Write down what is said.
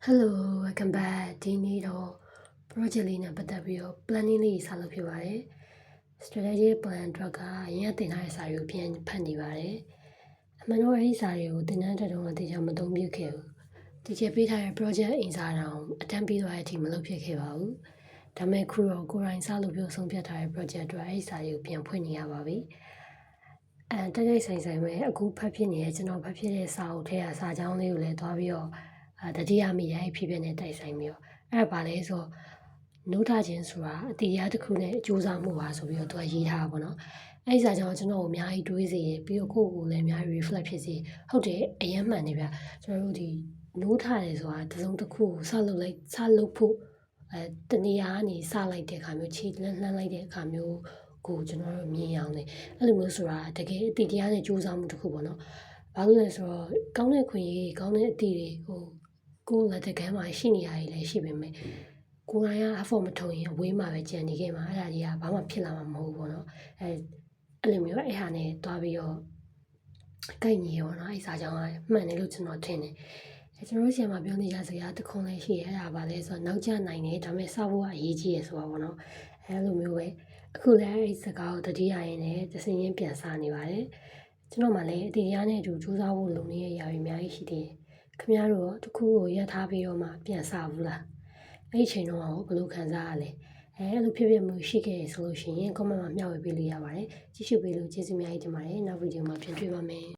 Hello welcome back ဒီနေ့တော့ project လေးနဲ့ပတ်သက်ပြီးတော့ planning လေးစလုပ်ဖြစ်ပါတယ် strategy plan အတွက်ကအရင်ကတင်ထားတဲ့စာတွေကိုပြန်ဖတ်နေပါတယ်အမှန်တော့အဲဒီစာတွေကိုတင်တဲ့တုန်းကတခြားမသုံးပြခဲ့ဘူးဒီချက်ပေးထားတဲ့ project အင်စာတောင်အတန်းပြီးသွားတဲ့အထိမလုပ်ဖြစ်ခဲ့ပါဘူးဒါပေမဲ့ခုတော့ကိုယ်တိုင်စလုပ်ပြီးဆုံးဖြတ်ထားတဲ့ project အတွက်အဲဒီစာတွေကိုပြန်ဖွင့်နေရပါပြီတိုက်ဆိုင်ပဲအခုဖတ်ဖြစ်နေရဲ့ကျွန်တော်ဖတ်ဖြစ်တဲ့စာအုပ်ထဲကစာကြောင်းလေးကိုလည်းသွားပြီးတော့တတိယမိရဲ့ဖြစ်ဖြစ်နဲ့တိုက်ဆိုင်ပြီးတော့အဲ့ဒါပါလဲဆိုနှုတ်ထခြင်းဆိုတာအတရားတစ်ခုနဲ့အကျိုးဆောင်မှုပါဆိုပြီးတော့သူကရေးထားတာပေါ့နော်အဲ့ဒီစာကြောင်းကျွန်တော်ကိုအများကြီးတွေးစေရပြီးတော့ကိုယ့်ကိုယ်လည်းအများကြီး reflect ဖြစ်စေဟုတ်တယ်အရင်မှန်နေဗျကျွန်တော်တို့ဒီနှုတ်ထတယ်ဆိုတာတစ်စုံတစ်ခုကိုစလုပ်ဖို့တနေရာကနေစလိုက်တဲ့အခါမျိုးခြေလှမ်းလိုက်တဲ့အခါမျိုးကိုကျွန်တော်တို့မြင်အောင်လေအဲ့လိုမျိုးဆိုတာတကယ်အတိတရားနဲ့စူးစမ်းမှုတစ်ခုပေါ့နော်ဘာလို့လဲဆိုတော့ကောင်းတဲ့ခွင့်ရေးကောင်းတဲ့အတိတွေကိုလက်တကမ်းမှာရှိနေရတယ်လည်းရှိပေမဲ့ကိုယ်တိုင်က effort မထုတ်ရင်အဝေးမှာပဲကြံနေခဲ့မှာအဲ့ဒါကြီးကဘာမှဖြစ်လာမှာမဟုတ်ဘူးပေါ့နော်အဲ့လိုမျိုးအဲ့ဟာနဲ့တွားပြီးတော့ကိုက်ညီရောနော်အဲ့စာကြောင်းကမှန်တယ်လို့ကျွန်တော်ထင်တယ်ကျွန်တော်တို့ဆီမှာပြောနေကြစကားတစ်ခုလည်းရှိရဲအဲ့ဒါပါလဲဆိုတော့နောက်ကျနိုင်တယ်ဒါပေမဲ့စဖို့ကအရေးကြီးရဆိုပါဘောနော်အဲ့လိုမျိုးပဲအခုလည်းအဲ့စကားကိုတတိယရင်နဲ့တစင်းချင်းပြန်စားနေပါတယ်ကျွန်တော်မှလည်းအတရားနဲ့အတူစူးစမ်းဖို့လုံနေရရာတွေအများကြီးရှိသေးတယ်ခင်ဗျားတို့ရောတစ်ခုကိုရပ်ထားပြီးတော့မှပြန်စားဘူးလားအဲ့ဒီချိန်တော့ဘယ်လိုခံစားရလဲအဲ့လိုဖြစ်မှုရှိခဲ့ရဆိုလို့ရှိရင် comment မှာမျှဝေပေးလို့ရပါတယ်ကြည့်ရှုပေးလို့ကျေးဇူးအများကြီးတင်ပါတယ်နောက်ဗီဒီယိုမှာပြန်တွေ့ပါမယ်